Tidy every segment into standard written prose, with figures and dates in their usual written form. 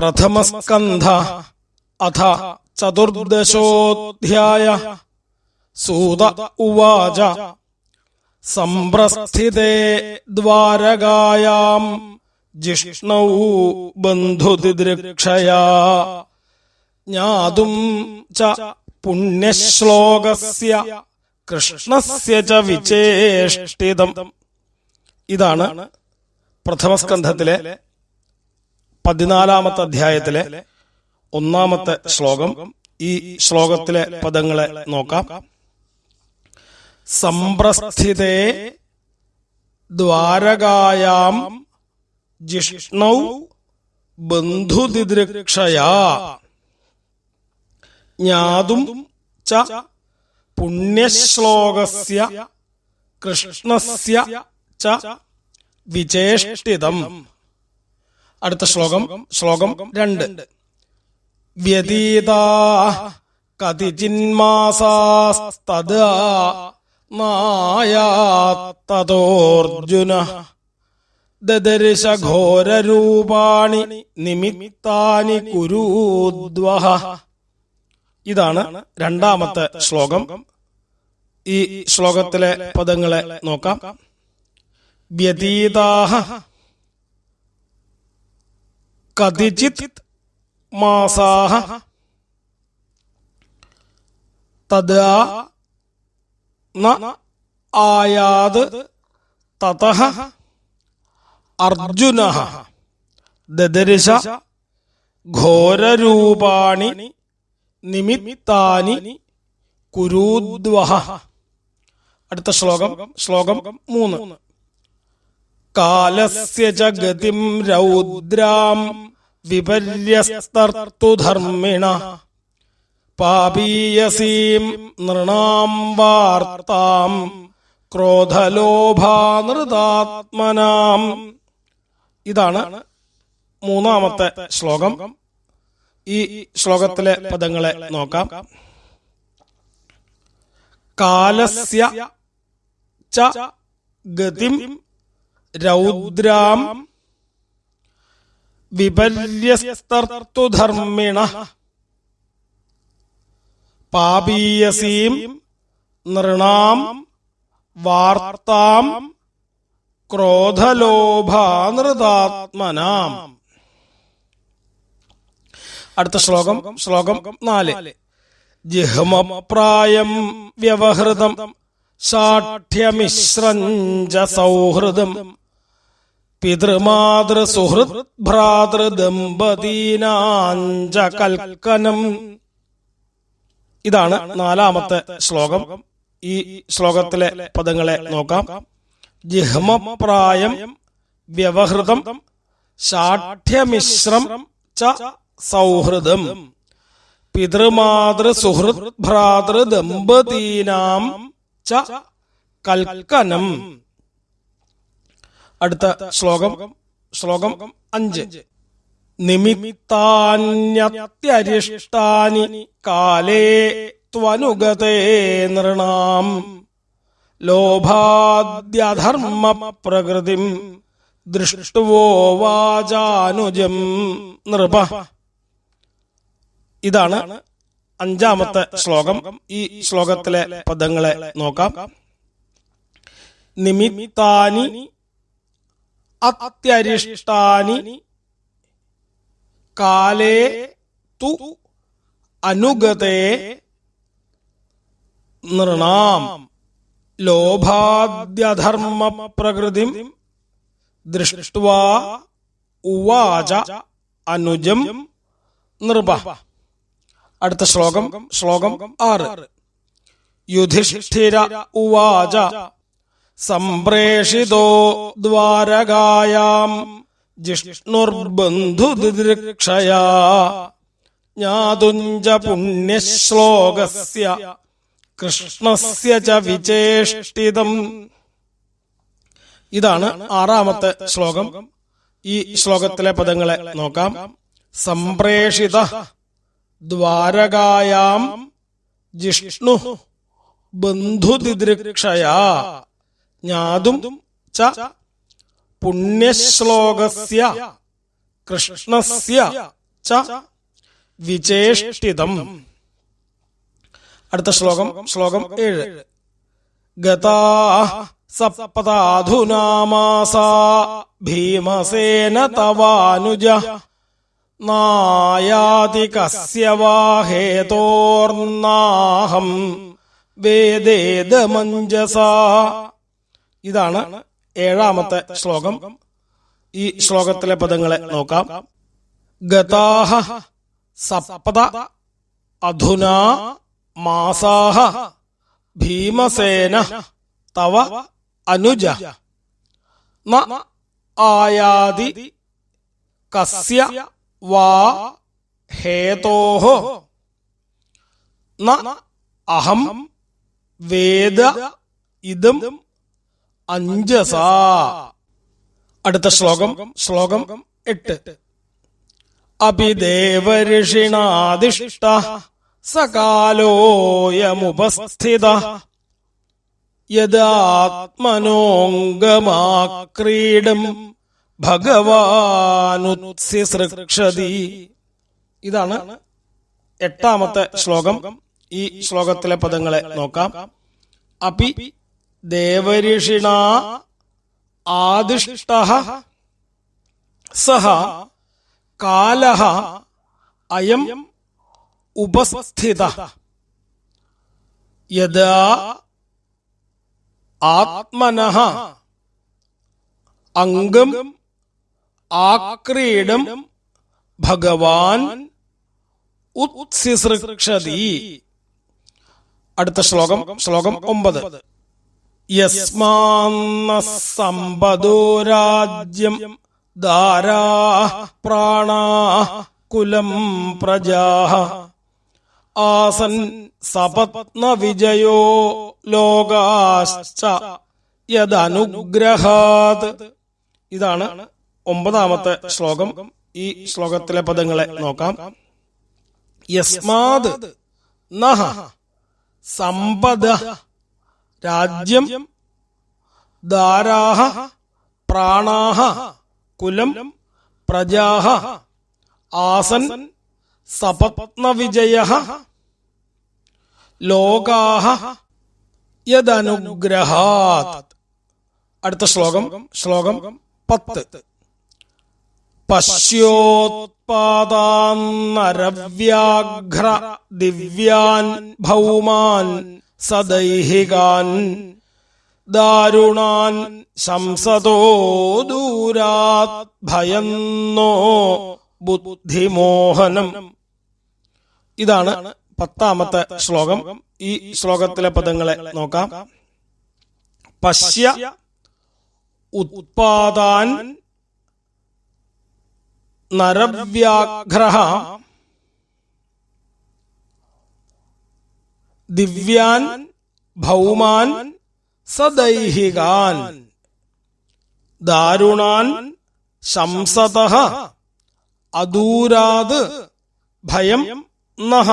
പ്രഥമസ്കന്ധ അഥ ചതുർദശോധ്യായ. സൂത ഉവാച സംപ്രസ്ഥിതേ ദ്വാരകായാം ജിഷ്ണൗ ബന്ധുദിദൃക്ഷയാ ജ്ഞാതും ച പുണ്യശ്ലോകസ്യ കൃഷ്ണസ്യ ച വിചേഷ്ടിതം. ഇതാണ് പ്രഥമസ്കന്ധത്തിലെ 14-ാമത്തെ അധ്യായത്തിലെ 1-ാമത്തെ ശ്ലോകം. ഈ ശ്ലോകത്തിലെ പദങ്ങളെ നോക്കാം. സംപ്രസ്ഥിതേ ദ്വാരകായാം ജിഷ്ണൗ ബന്ധുദിദൃക്ഷയാ ജ്ഞാതും ച പുണ്യശ്ലോകസ്യ കൃഷ്ണസ്യ ച വിചേഷ്ടിതം. അടുത്ത ശ്ലോകം 2. വ്യതീതാ കതിചിന്മാസാസ്തദാ നായാത്തതോർജുന ദദർശ ഘോരരൂപാണി നിമിത്താനി കുരൂദ്വഹ. ഇതാണ് 2-ാമത്തെ ശ്ലോകം. ഈ ശ്ലോകത്തിലെ പദങ്ങളെ നോക്കാം. വ്യതീതാഹ കതിചിത് മാസാഹ തദാ ന ആയാത് തതഃ അർജുനഃ ദദർശ ഘോരരൂപാണി നിമിത്താനി കുരൂദ്വഹ. അടുത്ത ശ്ലോകം 3. കാലസ്യ ച ഗതിം രൗദ്രാം വിപര്യസ്തർത്തു ധർമ്മിണ പാപീയസീം നൃണാം വാർത്താം ക്രോധലോഭാനൃതാത്മനാം. ഇതാണ് 3-ാമത്തെ ശ്ലോകം. ഈ ശ്ലോകത്തിലെ പദങ്ങളെ നോക്കാം. കാലസ്യ ച ഗതിം രൗദ്രാം വിപര്യസ്തർത്തു ധർമ്മിണ പാപീയസീം നൃണാം വാർത്താം ക്രോധലോഭാനൃതാത്മനാം. അടുത്ത ശ്ലോകം 4. ജിഹ്മപ്രായം വ്യവഹൃതം ശാഠ്യമിശ്രം ച സൗഹൃദം പിതൃമാതൃസുഹൃത് ഭ്രാതൃദമ്പതീനാഞ്ച കൽക്കനം. ഇതാണ് 4-ാമത്തെ ശ്ലോകം. ഈ ശ്ലോകത്തിലെ പദങ്ങളെ നോക്കാം. ജിഹ്മപ്രായം വ്യവഹൃതം ശാഠ്യമിശ്രം ച സൗഹൃദം പിതൃമാതൃസുഹൃത് ഭ്രാതൃദമ്പതീനാം ച കൽക്കനം. അടുത്ത ശ്ലോകം 5. നിമിത്താന്യത്യരിഷ്ടാനി കാലേ ത്വനുഗതേ നൃണാം ലോഭാദ്യധർമ്മ പ്രകൃതിം ദൃഷ്ടുവോ വാചാനുജം നൃപ. ഇതാണ് 5-ാമത്തെ ശ്ലോകം. ഈ ശ്ലോകത്തിലെ പദങ്ങളെ നോക്കാം. നിമിത്താനി അത്യരിഷ്ടാനി കാലേ തു അനുഗതേ നൃണാം ലോഭാദ്യധർമ്മ പ്രകൃതിം ദൃഷ്ട്വാ ഉവാച അനുജം നൃപ. അടുത്ത ശ്ലോകം 6. യുധിഷ്ഠിര ഉവാച സംപ്രേഷിതോ ദ്വാരകായാം ജിഷ്ണുർബന്ധുദിദൃക്ഷയാ ജ്ഞാതുഞ്ച പുണ്യശ്ലോകസ്യ കൃഷ്ണസ്യ ച വിചേഷ്ടിതം. ഇതാണ് 6-ാമത്തെ ശ്ലോകം. ഈ ശ്ലോകത്തിലെ പദങ്ങളെ നോക്കാം. സംപ്രേഷിത ദ്വാരകായാം ജിഷ്ണു ബന്ധുദിദൃക്ഷയാ ജ്ഞാതും ച പുണ്യശ്ലോകസ്യ കൃഷ്ണസ്യ ച വിചേഷ്ടിതം. അടുത്ത ശ്ലോകം 7. ഗതാ സപ്താധുനാ മാസാ ഭീമസേന തവാനുജ നായാതി കസ്യ വാ ഹേതോർനാഹം വേദേദമഞ്ജസാ. ഇതാണ് 7ാമത്തെ ശ്ലോകം. ഈ ശ്ലോകത്തിലെ പദങ്ങളെ നോക്കാം. ഗതാഹ സപ്ത അധുനാ മാസാഹ ഭീമസേന തവ അനുജ ന ആയാതി കസ്യ വാ ഹേതോഃ ന അഹം വേദ ഇദം അഞ്ജസാ. അടുത്ത ശ്ലോകം 8. അഭിദേവഋഷിണാദിഷ്ട സകാലോയമുപസ്ഥിത യദാത്മനോംഗമാക്രീഡം ഭഗവാനുത്സിസൃക്ഷതി. ഇതാണ് 8ാമത്തെ ശ്ലോകം. ഈ ശ്ലോകത്തിലെ പദങ്ങളെ നോക്കാം. അപി ദേവഋഷിണ ആദിഷ്ടഃ സഹ കാലഃ അയം ഉപസ്ഥിതഃ യദാ ആത്മനഃ അംഗം ആക്രീഡം ഭഗവാൻ ഉത്സിസൃക്ഷതി. അടുത്ത ശ്ലോകം 9. യസ്മാന്ന സമ്പദോ രാജ്യം ദാരാ പ്രാണാ കുലം പ്രജാഃ ആസൻ സപത്ന വിജയോ ലോകാശ്ച യദനുഗ്രഹാത്. ഇതാണ് 9ാമത്തെ ശ്ലോകം. ഈ ശ്ലോകത്തിലെ പദങ്ങളെ നോക്കാം. യസ്മാത് നഹ സമ്പദ രാജ്യം ദാരാഹ പ്രാണാഹ കുലം പ്രജാഃ ആസൻ സപത്ന വിജയഃ ലോകാഃ യദനുഗ്രഹാത്. അടുത്ത ശ്ലോകം 10. പശ്യോത്പാദാൻ നരവ്യാഘ്ര ദിവ്യാൻ ഭൗമാൻ സദൈഹികാൻ ദാരുണാൻ ശംസതോ ദൂരാത് ഭയന്നോ ബുദ്ധിമോഹനം. ഇതാണ് 10ാമത്തെ ശ്ലോകം. ഈ ശ്ലോകത്തിലെ പദങ്ങളെ നോക്കാം. പശ്യ ഉത്പാദാൻ നരവ്യാഘ്രഃ ദിവ്യാൻ ഭൗമാൻ സദൈഹികാൻ ദാരുണാൻ ശംസതഃ അദൂരാത് ഭയം നഃ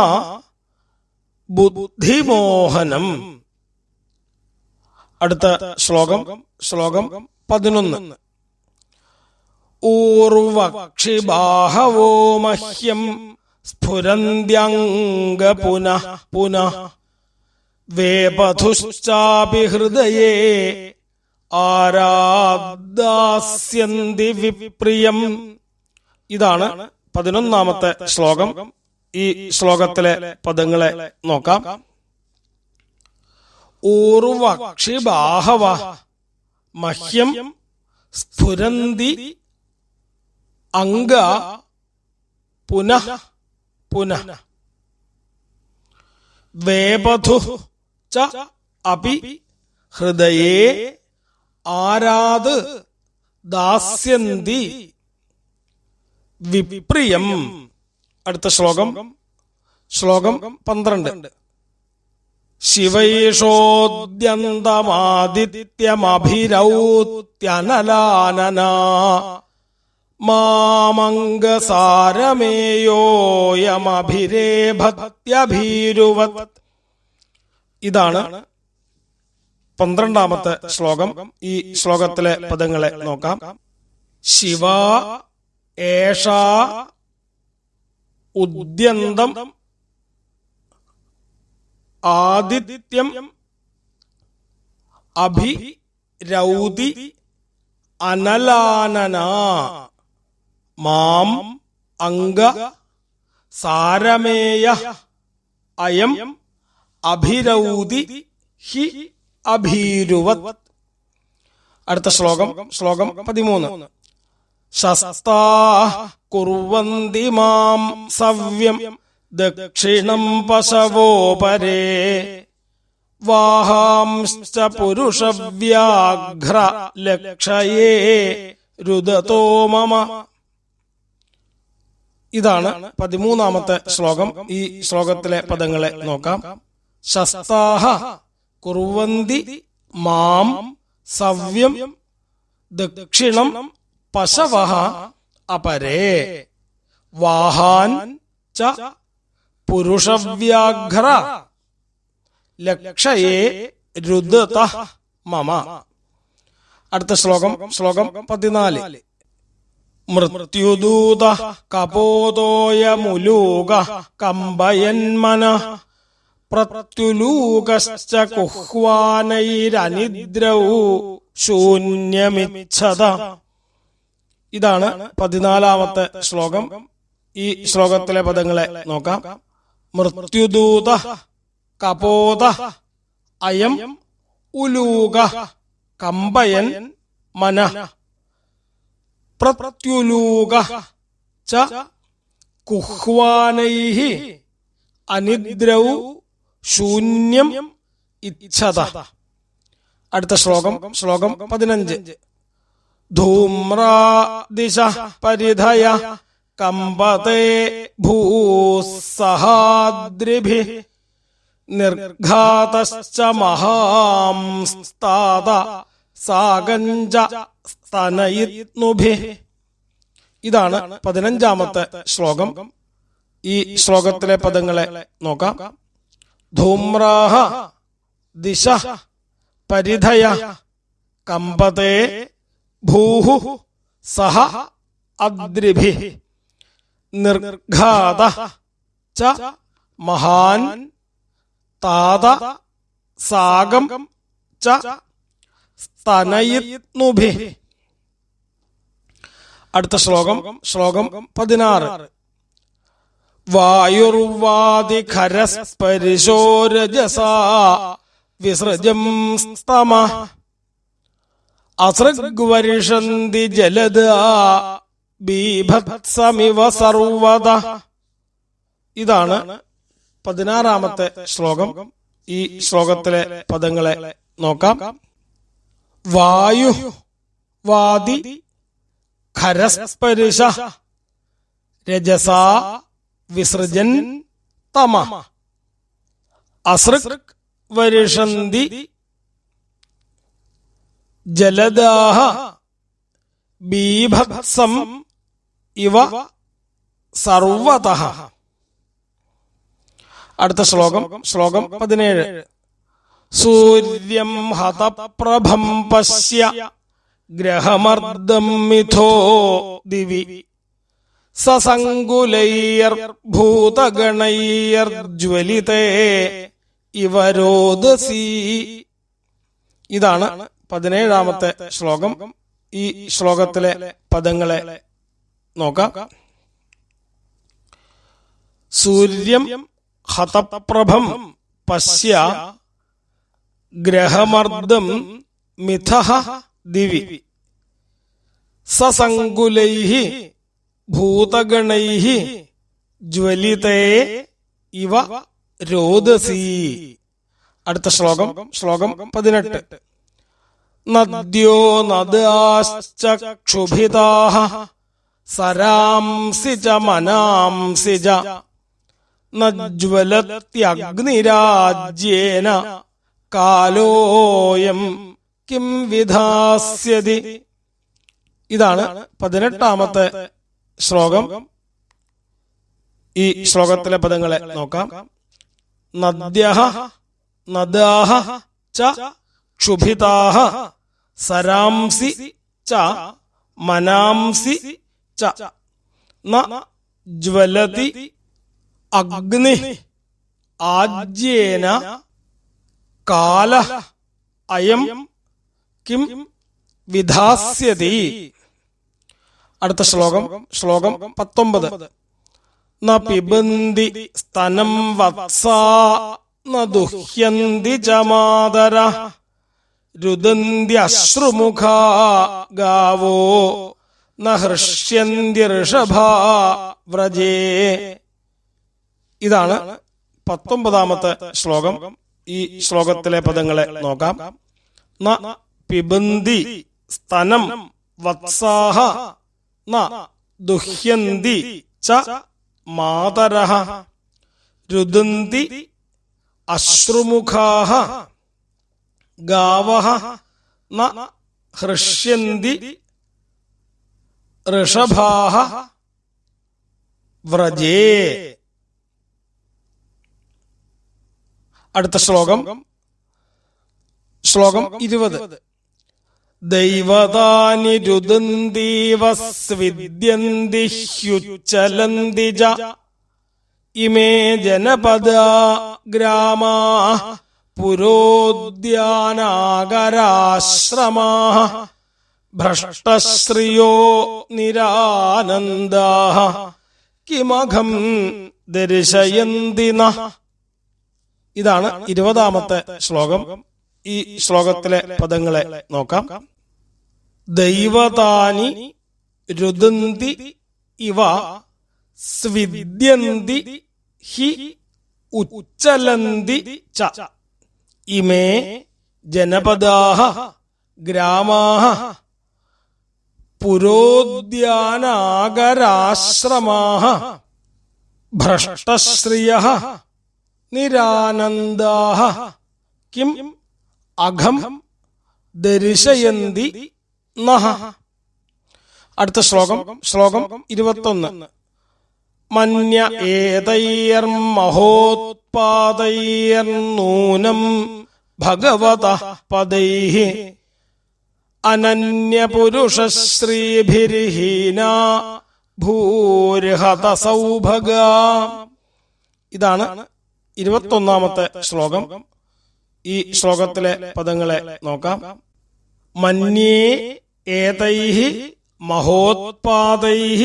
ബുദ്ധിമോഹനം. അടുത്ത ശ്ലോകം 11. ഊർവക്ഷി ബാഹവോ മഹ്യം സ്ഫുരന്ത്യംഗ പുനഃ പുനഃ വേപഥുശ്ചാപി ഹൃദയേ ആരാദ്ദാസ്യന്തി വിപ്രിയം. ഇതാണ് 11ാമത്തെ ശ്ലോകം. ഈ ശ്ലോകത്തിലെ പദങ്ങളെ നോക്കാം. ഊർവക്ഷി ബാഹവ മഹ്യം സ്ഫുരന്തി അംഗ പുനഃ പുനഃ വേപഥു ച അപി ഹൃദയേ ആരാത് ദാസ്യന്തി വിപ്രിയം. അടുത്ത ശ്ലോകം 12. ശിവൈഷോദ്യന്തമാദിത്യമഭിരൗത്യനലാനനാ മാമംഗസാരമേയോയമഭിരേഭത്യഭീരുവത്. ഇതാണ് 12ാമത്തെ ശ്ലോകം. ഈ ശ്ലോകത്തിലെ പദങ്ങളെ നോക്കാം. ശിവ ഏഷാ ഉദ്യന്തം ആദിത്യം അഭിരൗതി അനലാനന മാം അംഗ സാരമേയ അയം അഭിരൗതി ഹി അഭീരുവത്. അടുത്ത ശ്ലോകം 13. ശസ്താ കുർവന്തി മാം സവ്യം ദക്ഷിണം പശവോ പരേ വാഹാംശ്ച പുരുഷവ്യാഘ്ര ലക്ഷയേ രുദതോ മമ. ഇതാണ് 13ാമത്തെ ശ്ലോകം. ഈ ശ്ലോകത്തിലെ പദങ്ങളെ നോക്കാം. ശസ്താഹ കുർവന്തി മാം സവ്യം ദക്ഷിണം പശവഃ അപരേ വാഹാൻ ച പുരുഷവ്യാഘ്ര ലക്ഷയേ രുദതഃ മമ. അടുത്ത ശ്ലോകം 14. മൃത്യുദൂത കപോതോയമുലൂക കമ്പയന്മന പ്രത്യുലൂകശ്ച കുഹ്വാനൈരനിദ്രൗ ശൂന്യമിച്ഛത. ഇതാണ് 14ാമത്തെ ശ്ലോകം. ഈ ശ്ലോകത്തിലെ പദങ്ങളെ നോക്കാം. മൃത്യുദൂത കപോത അയം ഉലൂക കമ്പയൻ മന പ്രത്യുലൂക ച കുഹ്വാനൈഃ അനിദ്രൗ ശൂന്യം ഇച്ഛത. അടുത്ത ശ്ലോകം 15. ധൂമ്രാദിശ പരിധയ കമ്പതേ ഭൂസ്സഹാദ്രിഭിഃ നിർഘാതശ്ച മഹാംസ്താത സാഗഞ്ച സ്തനയിത്നുഭിഃ. ഇതാണ് 15ാമത്തെ ശ്ലോകം. ഈ ശ്ലോകത്തിലെ പദങ്ങളെ നോക്കാം. ധൂമ്രാഹ ദിശ പരിധയ കമ്പതേ ഭൂഹു സഹ അദ്രിഭിഃ നിർഘാത ച മഹാൻ താത സാഗം ച സ്തനയിത്നുഭിഃ. അടുത്ത ശ്ലോകം 16. വായുർവാദിഖരസ്പരിശോ രജസാ വിസൃജം സ്തമ അസൃഗ്വർഷന്തി ജലദാ ബീഭത്സമിവ സർവദ. ഇതാണ് 16ാമത്തെ ശ്ലോകം. ഈ ശ്ലോകത്തിലെ പദങ്ങളെ നോക്കാം. വായു വാദി ഖരസ്പരിശ രജസാ വിസൃജൻ തമ അസൃക് വർഷന്തി ജലദാഹ ബീഭത്സം ഇവ സർവതഃ. അടുത്ത ശ്ലോകം 17. സൂര്യം ഹതപ്രഭം പശ്യ ഗ്രഹമർദ്ദം മിഥോ ദിവി സസംകുലൈർഭൂതഗണൈർജ്വലിതേ ഇവ രോദസി. ഇതാണ് 17ാമത്തെ ശ്ലോകം. ഈ ശ്ലോകത്തിലെ പദങ്ങളെ നോക്കാം. സൂര്യം ഹതപ്രഭം പശ്യ ഗ്രഹമർദ്ദം മിഥഃ ദിവി സസംകുലൈഃ ഭൂതഗണൈഃ ജ്വലിതേ ഇവ രോദസി. അടുത്ത ശ്ലോകം 18. നദ്യോ നദാശ്ച ക്ഷുഭിതാഃ സരാംസി ച മനാംസി ച നജ്വലത്യഗ്നിരാജ്യേന കാലോയം കിം വിധാസ്യതി. ഇതാണ് 18ാമത്തെ ശ്ലോകം. ഈ ശ്ലോകത്തിലെ പദങ്ങളെ നോക്കാം. നദ്യഃ നദാഃ ച ക്ഷുഭിതാഃ സരാംസി ച മനാംസി ച ന ജ്വലതി അഗ്നി ആജ്യേന കാല അയം കിം വിധാസ്യതി. അടുത്ത ശ്ലോകം 19. ന പിബന്തി സ്തനം വത്സാ ന ദുഹ്യന്തി ച മാതര രുദന്തി അശ്രുമുഖാ ഗാവോ ന ഹൃഷ്യന്തി ഋഷഭാ വ്രജേ. ഇതാണ് 19ാമത്തെ ശ്ലോകം. ഈ ശ്ലോകത്തിലെ പദങ്ങളെ നോക്കാം. ന പിബന്തി സ്തനം വത്സാഹ ന ദുഹ്യന്തി ച മാതരഃ രുദന്തി അശ്രുമുഖാഃ ഗാവഃ ന ഹൃഷ്യന്തി ഋഷഭാഃ വ്രജേ. അടുത്ത ശ്ലോകം 20. ദൈവതാനി രുദന്തീവസ്വിദ്യന്തി ഹ്യുച്ചലന്തി ച ഇമേ ജനപദാ ഗ്രാമാഃ പുരോദ്യാനാഗരാശ്രമാഃ ഭ്രഷ്ടശ്രിയോ നിരാനന്ദാഃ കിമഘം ദർശയന്തി നഃ. ഇതാണ് 20ാമത്തെ ശ്ലോകം. ഈ ശ്ലോകത്തിലെ പദങ്ങളെ നോക്കാം. ദൈവതാനി രുദന്തി ഇവ സ്വിദ്യന്തി ഹി ഉച്ചലന്തി ച ഇമേ ജനപദാഃ ഗ്രാമാഃ പുരോദ്യാനാഗരാശ്രമാഃ ഭ്രഷ്ടശ്രിയഃ നിരാനന്ദാഃ കിം അഘം ദർശയന്തി നഃ. അടുത്ത ശ്ലോകം 21. മന്യ ഏതൈർമഹോത്പാദൈർനൂനം ഭഗവതഃ പദൈഃ അനന്യപുരുഷശ്രീഭിർഹീനാ ഭൂർഹതസൗഭഗാ. ഇതാണ് 21ാമത്തെ ശ്ലോകം. ഈ ശ്ലോകത്തിലെ പദങ്ങളെ നോക്കാം. മന്യേ ഏതൈഃ മഹോത്പാദൈഃ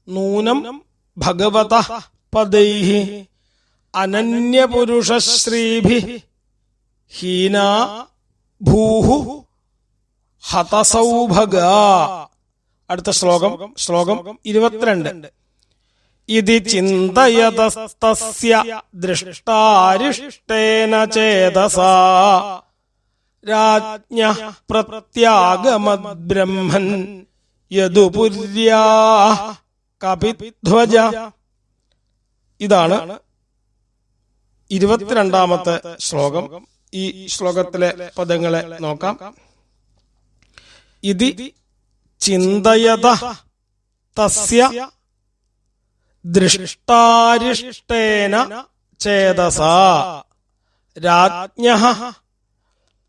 നൂനം ഭഗവതഃ പദൈഃ അനന്യപുരുഷശ്രീഭിഃ ഹീനാ ഭൂഃ ഹതസൗഭഗാ. അടുത്ത ശ്ലോകം 22. ഇതി ചിന്തയതസ്തസ്യ ദൃഷ്ടാരിഷ്ടേന ചേതസാ രാജ്ഞഃ പ്രത്യാഗമദ്ബ്രഹ്മൻ യദുപുര്യാഃ കപിധ്വജ. ഇതാണ് 22ാമത്തെ ശ്ലോകം. ഈ ശ്ലോകത്തിലെ പദങ്ങളെ നോക്കാം. ഇതി ചിന്തയതഃ തസ്യ ദൃഷ്ടാരിഷ്ടേന ചേതസാ രാജ്ഞഃ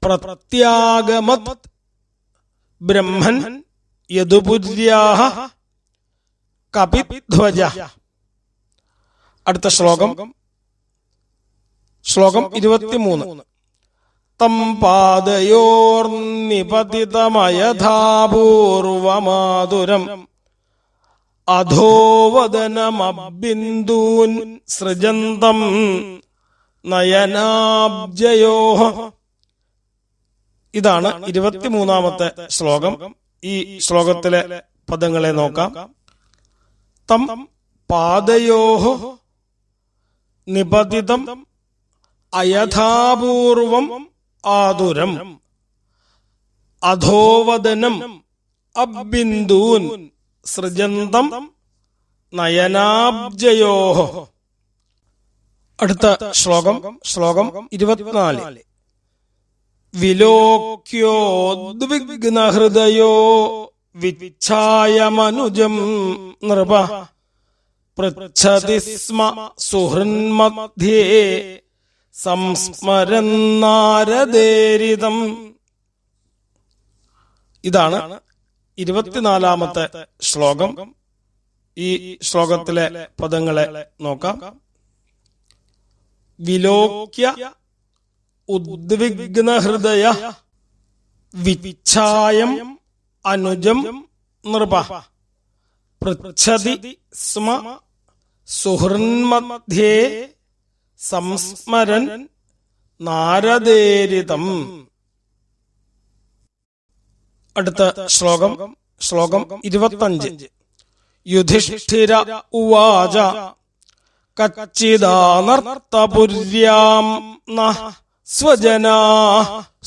പ്രത്യാഗമത് ബ്രഹ്മൻ യദുപുര്യാഃ കപിധ്വജ. അടുത്ത ശ്ലോകം 23. തം പാദയോർനിപതിതമയഥാപൂർവമാതുരം അധോവദനമബിന്ദൂൻ സൃജന്തം നയനാബ്ജയോഃ. ഇതാണ് 23ാമത്തെ ശ്ലോകം. ഈ ശ്ലോകത്തിലെ പദങ്ങളെ നോക്കാം. തം പാദയോഃ നിപതിതം അയഥാപൂർവം ആതുരം അധോവദനം അബിന്ദൂൻ സൃജന്തം നയനാബ്ജയോഃ. അടുത്ത ശ്ലോകം 24. വിലോക്യോദ്വിഗ്നഹൃദയോ വിച്ഛായമനുജം നൃപ പൃച്ഛതി സ്മ സുഹൃന്മധ്യേ സംസ്മരന്നാരദേരിതം. ഇതാണ് 24ാമത്തെ ശ്ലോകം. ഈ ശ്ലോകത്തിലെ പദങ്ങളെ നോക്കാം. വിലോക്യ ഉദ്വിഗ്നഹൃദയ വിച്ഛായം അനുജം നൃപ പൃച്ഛതി സ്മ സുഹൃന്മധ്യേ സംസ്മരൻ നാരദേരിതം. അടുത്ത ശ്ലോകം 25. യുധിഷ്ഠിര ഉവാച കച്ചിദാനർത്തപുര്യാം നഃ സ്വജനാ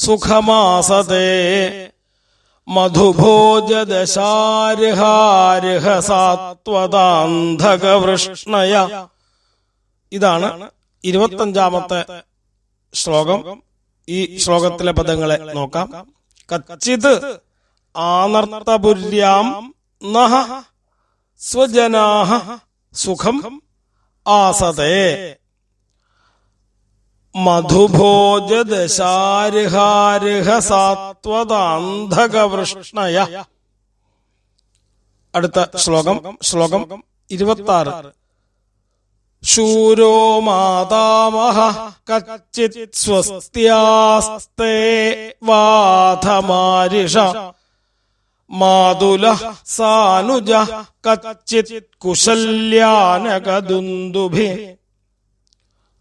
സുഖമാസതേ മധുഭോജദശാർഹാർഹസാത്വതാന്ധകവൃഷ്ണയ. ഇതാണ് 25-ാമത്തെ ശ്ലോകം. ഈ ശ്ലോകത്തിലെ പദങ്ങളെ നോക്കാം. കച്ചിത് ആനർത്തപുര്യാം നഃ സ്വജനാഃ സുഖം ആസതേ മധുഭോജദശാർഹാർഹസാത്വതാന്ധകവൃഷ്ണയ. അടുത്ത ശ്ലോകം 26. ശൂരോ മാതാമഹ കച്ചിത് സ്വസ്ത്യാസ്തേ വാധമാരിഷ മാതുലഃ സാനുജ കച്ചിത് കുശല്യാനകദുന്ദുഭി.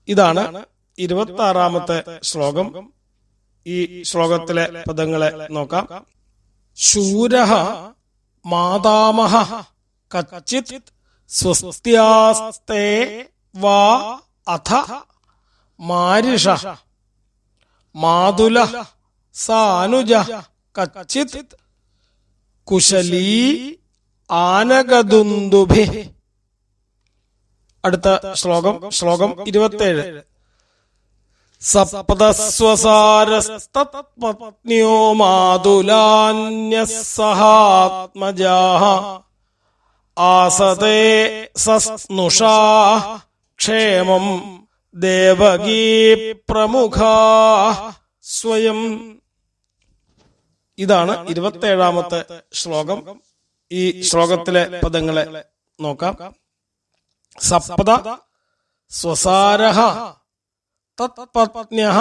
ഇതാണ് 26-ാമത്തെ ശ്ലോകം. ഈ ശ്ലോകത്തിലെ പദങ്ങളെ നോക്കാം. ശൂരഃ മാതാമഹ കച്ചിത് സ്വസ്ത്യാസ്തേ വാ അഥ മാരിഷ മാതുലഃ സാനുജ കച്ചിത് കുശലീ ആനകദുന്ദുഭി. അടുത്ത ശ്ലോകം 27. സപ്തസ്വസാരസ്തത്പത്ന്യോ മാതുലാന്യഃ സഹാത്മജാഃ ആസതേ സസ്നുഷാ ക്ഷേമം ദേവകീ പ്രമുഖാ സ്വയം. ഇതാണ് 27-ാമത്തെ ശ്ലോകം. ഈ ശ്ലോകത്തിലെ പദങ്ങളെ നോക്കാം. സപ്ത സ്വസാരഃ തത്പത്ന്യഃ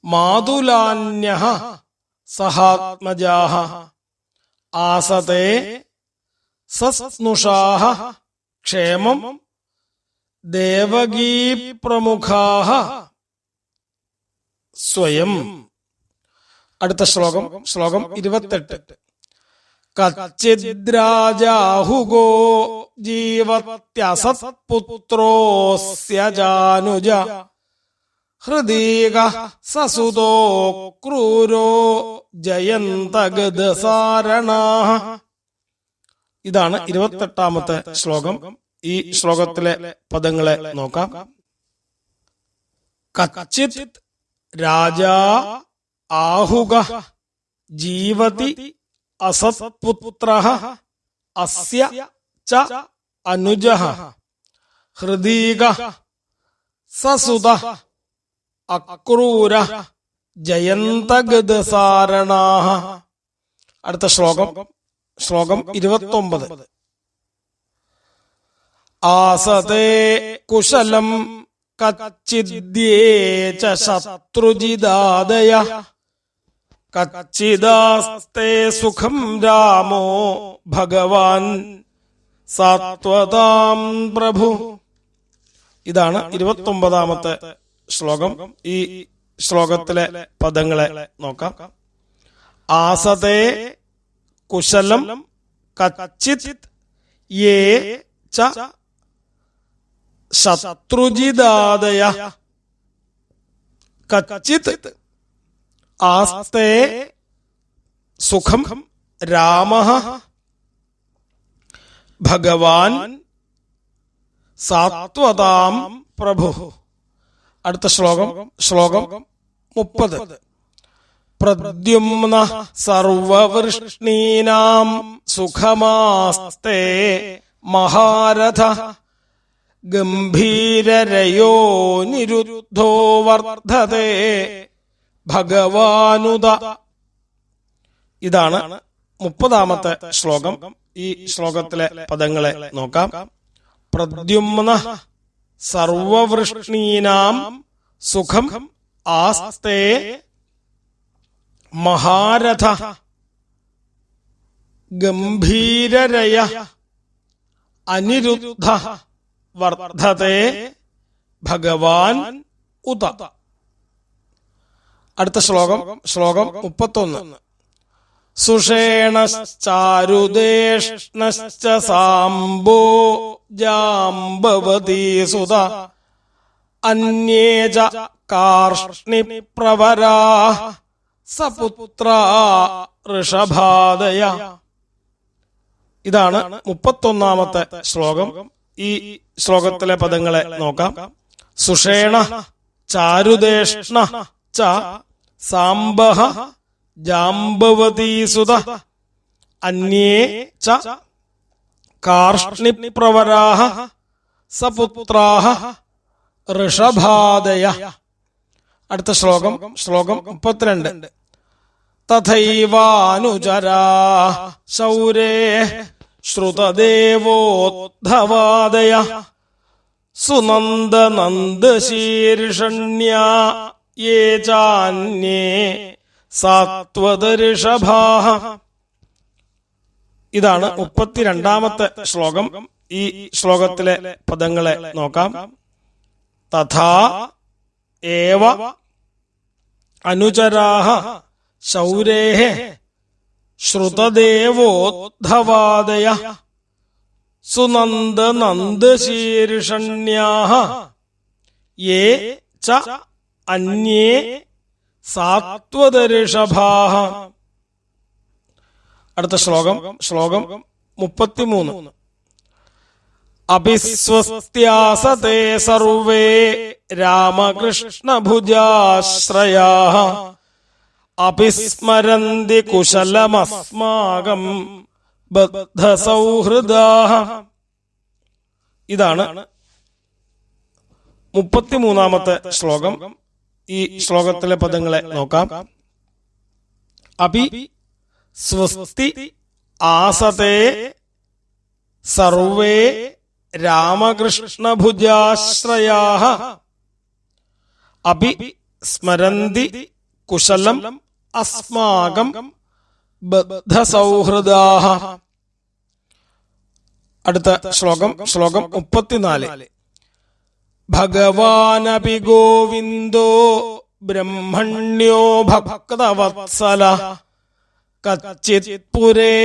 മാതുലാന്യഃ സഹാത്മജാഃ ആസതേ സസ്നുഷാഃ ക്ഷേമം ദേവകീ പ്രമുഖാഃ സ്വയം. അടുത്ത ശ്ലോകം 28. കച്ചിദ്രാജാഹുഗോ ജീവത്യസത്പുത്രോസ്യ ജാനുജ ഹൃദീകഃ സസുതോ ക്രൂരോ ജയന്തഗദസാരണാഃ. ഇതാണ് 28-ാമത്തെ ശ്ലോകം. ഈ ശ്ലോകത്തിലെ പദങ്ങളെ നോക്കാം. കച്ചിത് രാജാ ആഹുഗഃ ജീവതി അസത്പുത്രഃ അസ്യ ച അനുജഃ ഹൃദീകഃ സസുതഃ അക്രൂരഃ ജയന്തഗദസാരണാഃ. അടുത്ത ശ്ലോകം 29. ആസതേ കുശലം കച്ചിദ്യേ ച ശത്രുജിദാദയഃ കച്ചിദാസ്തേ സുഖം രാമോ ഭഗവാൻ സാത്വതാം പ്രഭു. ഇതാണ് 29-ാമത്തെ ശ്ലോകം. ഈ ശ്ലോകത്തിലെ പദങ്ങളെ നോക്കാം. ആസതേ കുശലം കച്ചിത് യേ ച ശത്രുജിദാദയഃ കച്ചിത് ആസ്തേ സുഖം രാമഃ ഭഗവാൻ സാത്വതാം പ്രഭു. അടുത്ത ശ്ലോകം 30. പ്രദ്യുമ്നഃ സർവവൃഷ്ണീനാം സുഖമാസ്തേ മഹാരഥഃ ഗംഭീരരയോ നിരുദ്ധോ വർദ്ധതേ ഭഗവാനുദ. ഇതാണ് 30-ാമത്തെ ശ്ലോകം. ഈ ശ്ലോകത്തിലെ പദങ്ങളെ നോക്കാം. പ്രദ്യുമ്നഃ സർവവൃഷ്ണീനാം സുഖം ആസ്തേ മഹാരഥ ഗംഭീരരയ അനിരുദ്ധ വർദ്ധത്തെ ഭഗവാൻ ഉത. അടുത്ത ശ്ലോകം 31. സുഷേണശ്ചാരുദേഷ്ണശ്ച സാംബോ ജാംബവതീ സുത അന്യേ ച കാർഷ്ണിപ്രവരാ സപുത്രാ ഋഷഭാദയ. ഇതാണ് 31-ാമത്തെ ശ്ലോകം. ഈ ശ്ലോകത്തിലെ പദങ്ങളെ നോക്കാം. സുഷേണ ചാരുദേഷ്ണ ച സാംബഃ ജാംബവതീസുത അന്യേ ച കാർഷ്ണിപ്രവരാഃ സപുത്രാഃ ഋഷഭാദയ. അടുത്ത ശ്ലോകം 32. തഥൈവാനുചരാ ശൗരേ ശ്രുതദേവോദ്ധവാദയ സുനന്ദനന്ദശീർഷണ്യാ യേ ചാന്യേ സാത്വതഋഷഭാഃ. ഇതാണ് 32-ാമത്തെ ശ്ലോകം. ഈ ശ്ലോകത്തിലെ പദങ്ങളെ നോക്കാം. തഥാ ഏവ അനുചരാഃ ശൗരേഃ ശ്രുതദേവോദ്ധവാദയ സുനന്ദനന്ദശീർഷണ്യാഃ യേ ച അന്യേ സാത്വതഋഷഭാഃ. അടുത്ത ശ്ലോകം 33. അഭിസ്വസ്ത്യാസതേ സർവേ രാമകൃഷ്ണഭുജാശ്രയാഃ അഭിസ്മരന്തി കുശലമസ്മാകം ബദ്ധസൗഹൃദാഃ. ഇതാണ് 33-ാമത്തെ ശ്ലോകം. ഈ ശ്ലോകത്തിലെ പദങ്ങളെ നോക്കാം. അഭി സ്വസ്തി ആസതേ സർവേ രാമകൃഷ്ണഭുജാശ്രയാഃ അഭി സ്മരന്തി കുശലം അസ്മാകം ബദ്ധസൗഹൃദാഃ. അടുത്ത ശ്ലോകം 34. ഭഗവാനപി ഗോവിന്ദോ ബ്രഹ്മണ്യോ ഭക്തവത്സല കച്ചിത് പുരേ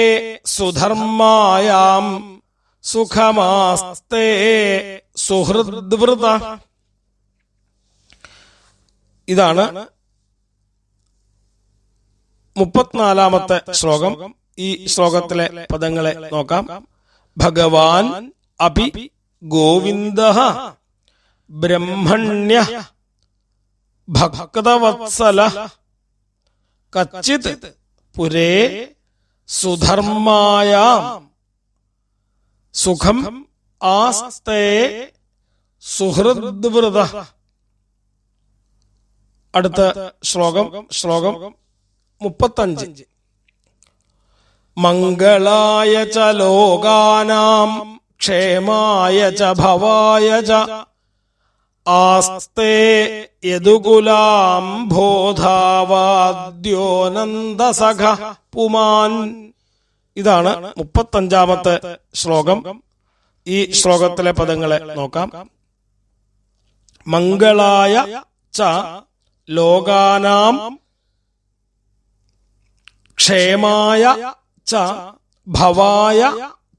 സുധർമായാം സുഖമാസ്തേ സുഹൃദ്വൃത. ഇതാണ് 34-ാമത്തെ ശ്ലോകം. ഈ ശ്ലോകത്തിലെ പദങ്ങളെ നോക്കാം. ഭഗവാൻ അപി ഗോവിന്ദഃ ബ്രഹ്മണ്യ ഭക്തവത്സല കച്ചിത് പുരേ സുധർമായാം സുഖം ആസ്തേ സുഹൃദ്വൃത. അടുത്ത ശ്ലോകം 35. മംഗളായ ച ലോകാനാം ക്ഷേമായ ച ഭവായ ച ആസ്തേ യദുകുലാം ബോധാവാദ്യോനന്ദസഖ പുമാൻ. ഇതാണ് 35-ാമത്തെ ശ്ലോകം. ഈ ശ്ലോകത്തിലെ പദങ്ങളെ നോക്കാം. മംഗളായ ച ലോകാനാം ക്ഷേമായ ച ഭവായ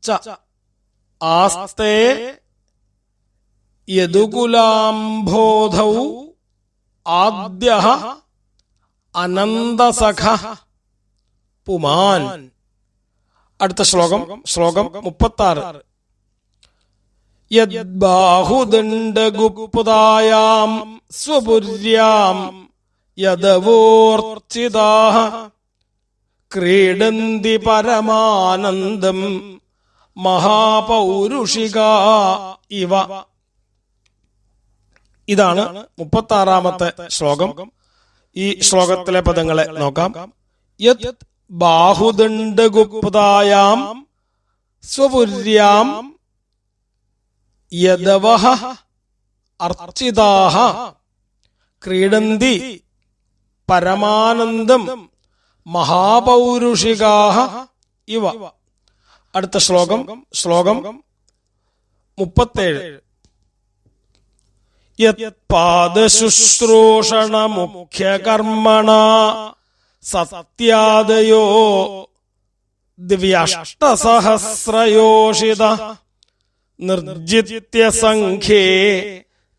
ച ആസ്തേ യദുകുലാംബോധൗ ആദ്യഃ അനന്തസഖ പുമാൻ. അടുത്ത ശ്ലോകം 36. യദ്ബാഹുദണ്ഡഗുപ്തായാം സ്വപുര്യാം യദവോർച്ചിതാഃ ക്രീഡന്തി പരമാനന്ദം മഹാപൗരുഷികാ ഇവ. ഇതാണ് 36-ാമത്തെ ശ്ലോകം. ഈ ശ്ലോകത്തിലെ പദങ്ങളെ നോക്കാം. യത് ബാഹുദണ്ഡഗുപ്തായാം സ്വപുര്യാം യദവഃ അർച്ചിതാഹ ക്രീഡന്തി പരമാനന്ദം മഹാപൗരുഷികാഹ ഇവ. അടുത്ത ശ്ലോകം 37. യത്പാദശുശ്രൂഷണമുഖ്യകർമ്മണ സത്യാദയോ ദിവ്യഷ്ടസഹസ്രയോഷിത നിർജിത്യ സംഖ്യേ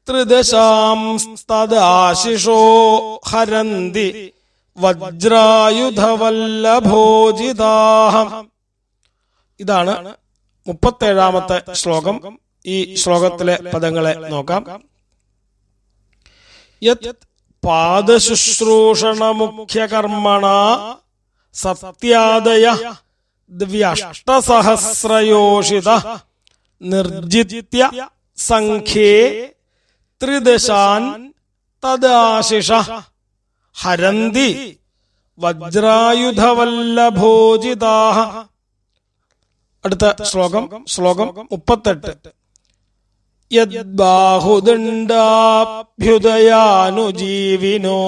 ത്രിദശാംസ്തദാശിഷോ ഹരന്തി വജ്രായുധവല്ലഭോജിതാഹ. ഇതാണ് 37-ാമത്തെ ശ്ലോകം. ഈ ശ്ലോകത്തിലെ പദങ്ങളെ നോക്കാം. യത് പാദശുശ്രൂഷണമുഖ്യകർമ്മണ സത്യാദയ ദിവ്യഷ്ടസഹസ്രയോഷിത നിർജിത്യ സംഖ്യേ ത്രിദശാൻ തദാശിഷ ഹരന്തി വജ്രായുധവല്ലഭോജിതാഹ. അടുത്ത ശ്ലോകം 38. യദ്ബാഹുദണ്ഡാഭ്യുദയാനുജീവിനോ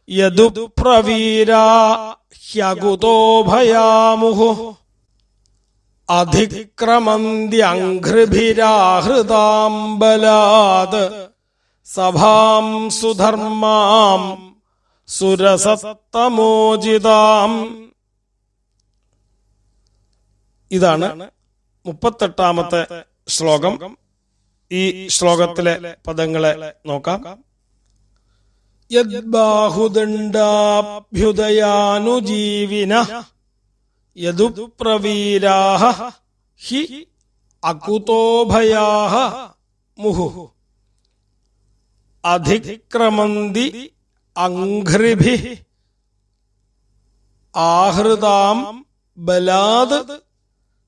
യദുപ്രവീരാ ഹ്യകുതോ ഭയാമുഹു അധിക്രമന്ത്യഘ്രിഭിരാഹൃതാം ബലാത് സഭാം സുധർമാം സുരസത്തമോജിതാം. ഇതാണ് 38-ാമത്തെ ശ്ലോകം. ഈ ശ്ലോകത്തിലെ പദങ്ങളെ നോക്കാം. യദ്ബാഹുദണ്ഡാഭ്യുദയാനുജീവിന യദുപ്രവീരാഹ ഹി അകുതോ ഭയാഹ മുഹുഃ അധിക്രമന്തി അംഘ്രിഭിഃ ആഹൃതാം ബലാദ്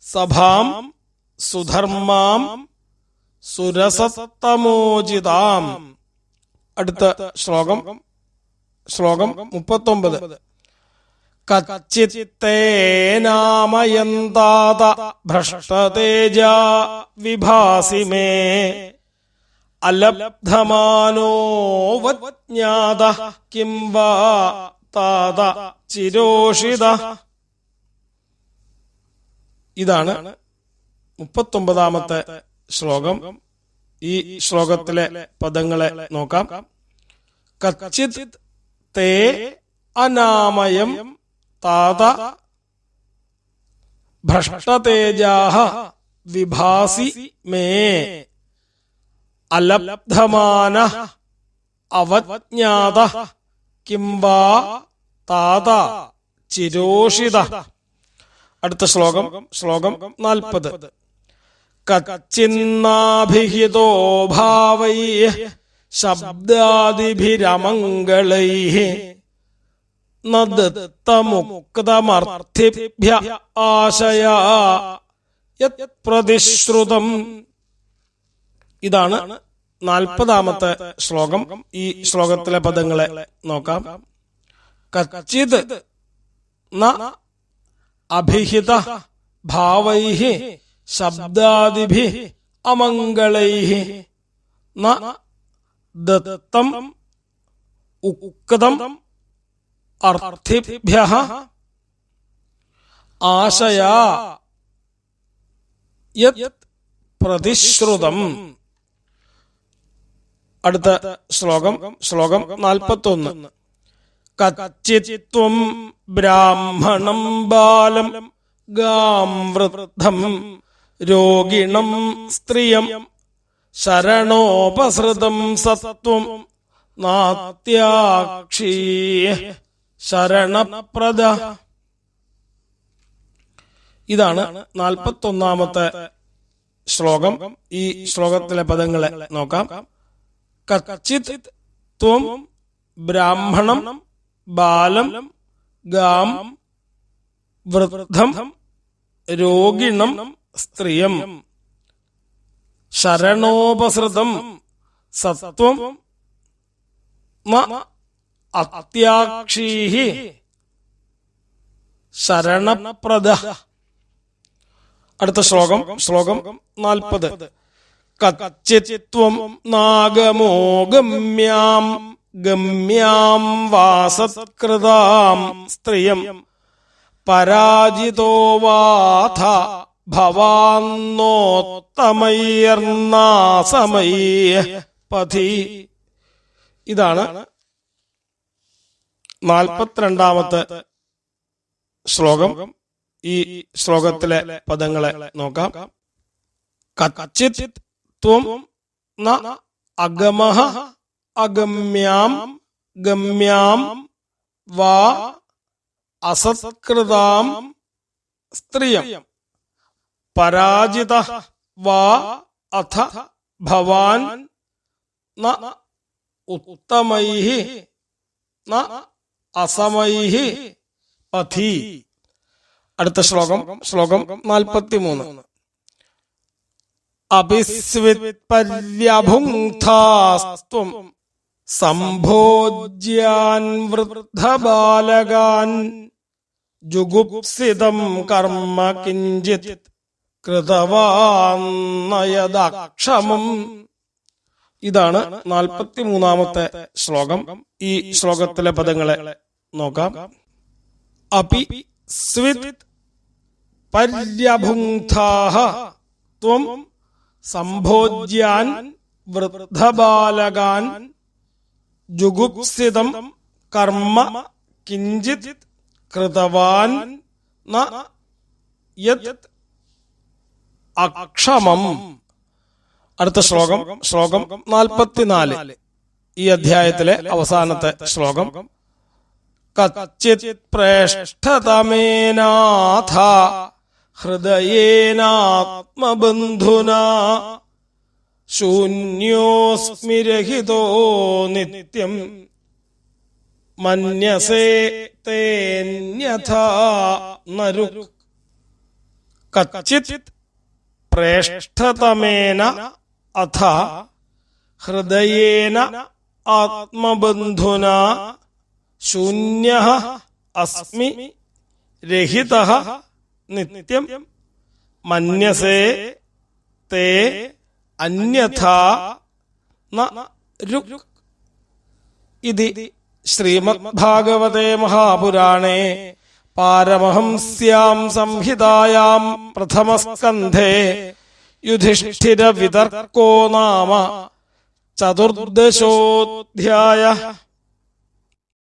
സഭാം സുധർമാം സുരസത്തമോജിതാം. അടുത്ത ശ്ലോകം 39. കച്ചിത്തേനാമയന്താത ഭ്രഷ്ടതേജാ വിഭാസി മേ അലബ്ധമാനോ വജ്ഞാത കിം വാ താത ചിരോഷിത. ഇതാണ് 39-ാമത്തെ ശ്ലോകം. ഈ ശ്ലോകത്തിലെ പദങ്ങളെ നോക്കാം. കച്ചിത് തേ അനാമയം താത ഭ്രഷ്ടതേജാഃ വിഭാസി മേ അലബ്ധമാനഃ അവജ്ഞാതഃ കിം വാ താത ചിരോഷിത. അടുത്ത ശ്ലോകം 40. കച്ചിന്നാഭിഹിതോ ഭാവൈഃ ശബ്ദാദിഭിരമംഗളൈഃ നദത്തമുക്തമർത്ഥിഭ്യ ആശയാ യത് പ്രതിശ്രുതം. ഇതാണ് 40-ാമത്തെ ശ്ലോകം. ഈ ശ്ലോകത്തിലെ പദങ്ങളെ നോക്കാം. കച്ചിത് ന അഭിഹിത ഭാവൈഃ ശബ്ദാദിഭിഃ അമംഗളൈഃ ന ദത്തം ഉക്തം അർത്ഥിഭ്യഃ ആശയാ യത് പ്രതിശ്രുതം. അടുത്ത ശ്ലോകം 41. കച്ചിത്വം ബ്രാഹ്മണം ബാലം ഗാം വൃദ്ധം രോഗിണം സ്ത്രിയം ശരണോപസൃതം സത്വം നാത്യാക്ഷീ ശരണപ്രദ. ഇതാണ് 41-ാമത്തെ ശ്ലോകം. ഈ ശ്ലോകത്തിലെ പദങ്ങളെ നോക്കാം. കച്ചിത് ത്വം ബ്രാഹ്മണം ബാലം ഗാം വൃദ്ധം രോഗിണം സ്ത്രിയം ശരണോപസൃതം സത്വം അത്യാക്ഷീഃ ശരണപ്രദ. അടുത്ത ശ്ലോകം 40. കച്ചിത്വം നാഗമോ ഗമ്യാം ഗമ്യാം വാസത്കൃതാം സ്ത്രിയം പരാജിതോ വാഥ ഭവാന്നോത്തമൈർനാസമയ്യ പഥി. ഇതാണ് 42-ാമത്തെ ശ്ലോകം. ഈ ശ്ലോകത്തിലെ പദങ്ങളെ നോക്കാം. കച്ചിത് ത്വം ന അഗമഃ അഗമ്യാം ഗമ്യാം വാ അസത്കൃതാം സ്ത്രിയം പരാജിതഃ വാ അഥ ഭവാൻ ന ഉത്തമൈഃ ന അസമൈഃ പഥി. അടുത്ത ശ്ലോകം 43. അഭിസ്വിത്പര്യഭുങ്ക്താസ്ത്വം സംഭോജ്യാൻ വൃദ്ധബാലകാൻ ജുഗുപ്സിതം കർമ്മ കിഞ്ചിത് കൃതവാന്നയദക്ഷമം. ഇതാണ് 43-ാമത്തെ ശ്ലോകം. ഈ ശ്ലോകത്തിലെ പദങ്ങളെ നോക്കാം. അപി സ്വിത് പര്യഭുങ്ക്താഃ ത്വം സംഭോജ്യാൻ വൃദ്ധബാലകാൻ ജുഗുപ്സിതം കർമ്മ കിഞ്ചിത് കൃതവാൻ ന യത് അക്ഷമം. അടുത്ത ശ്ലോകം 44. ഈ അധ്യായത്തിലെ അവസാനത്തെ ശ്ലോകം. കച്ചിത് പ്രേഷ്ഠതമേനാഥ ഹൃദയേനാത്മബന്ധുനാ ശൂന്യോസ്മി രഹിതോ നിത്യം മന്യസേ തേന്യഥാ നരു. കച്ചിത് പ്രേഷ്ഠതമേന അഥ ഹൃദയേന ആത്മബന്ധുനാ ശൂന്യഃ അസ്മി രഹിതഃ നിത്യം മന്യസേ തേ അന്യഥാ ന രുക്. ഇതി ശ്രീമദ്ഭാഗവതേ മഹാപുരാണേ പാരമഹംസ്യാം സംഹിതായാം പ്രഥമസ്കന്ധേ യുധിഷ്ഠിരവിതർക്കോ നാമ ചതുർദശോऽധ്യായഃ.